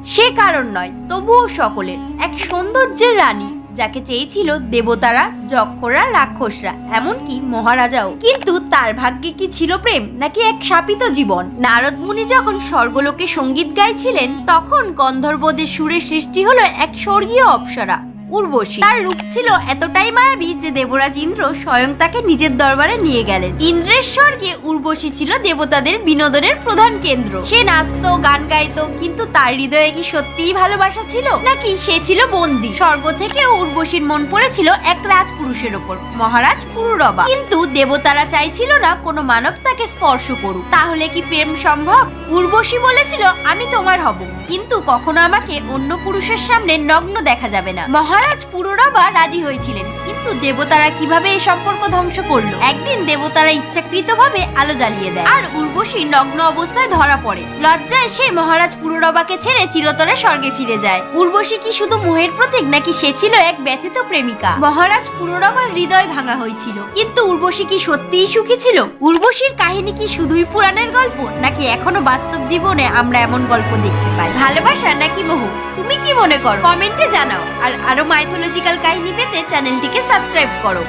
সে কারণ নয়, তবুও সকলের এক সৌন্দর্যের রানী, যাকে চেয়েছিল দেবতারা, যক্ষরা, রাক্ষসরা, এমনকি মহারাজাও। কিন্তু তার ভাগ্যে কি ছিল প্রেম নাকি এক শাপিত জীবন? নারদ মুনি যখন স্বর্গলোকে সঙ্গীত গাইছিলেন, তখন গন্ধর্বদের সুরে সৃষ্টি হলো এক স্বর্গীয় অপ্সরা, উর্বশী। তার রূপ ছিল এতটাই মায়াবী যে দেবরাজ ইন্দ্র স্বয়ং তাকে নিজের দরবারে নিয়ে গেলেন। ইন্দ্রের স্বর্গে উর্বশী ছিল দেবতাদের বিনোদনের প্রধান কেন্দ্র। সে নাচতো, গান গাইতো, কিন্তু তার হৃদয়ে কি সত্যিই ভালোবাসা ছিল নাকি সে ছিল বন্দী? স্বর্গ থেকে উর্বশীর মন পড়েছিল এক রাজপুরুষের ওপর, মহারাজ পুরুরবা। কিন্তু দেবতারা চাইছিল না কোনো মানব তাকে স্পর্শ করুক। তাহলে কি প্রেম সম্ভব? উর্বশী বলেছিল, আমি তোমার হব, কিন্তু কখনো আমাকে অন্য পুরুষের সামনে নগ্ন দেখা যাবে না। মহারাজ পুরুরবা রাজি হয়েছিলেন, কিন্তু দেবতারা কিভাবে এই সম্পর্ক ধ্বংস করলো? একদিন দেবতারা ইচ্ছাকৃতভাবে আলো জ্বালিয়ে দেয়, আর উর্বশী নগ্ন অবস্থায় ধরা পড়ে। লজ্জায় সে মহারাজ পুরুরবাকে ছেড়ে চিরতরে স্বর্গে ফিরে যায়। উর্বশী কি শুধু মোহের প্রতীক, নাকি সে ছিল এক ব্যথিত প্রেমিকা? মহারাজ পুরুরবার হৃদয় ভাঙা হয়েছিল, কিন্তু উর্বশী কি সত্যিই সুখী ছিল? উর্বশীর কাহিনী কি শুধুই পুরাণের গল্প, নাকি এখনো বাস্তব জীবনে আমরা এমন গল্প দেখতে পাই? ভালোবাসা নাকি মোহ, তুমি কি মনে করো? কমেন্টে জানাও। আর আরো মাইথোলজিক্যাল কাহিনী পেতে চ্যানেলটিকে সাবস্ক্রাইব করো।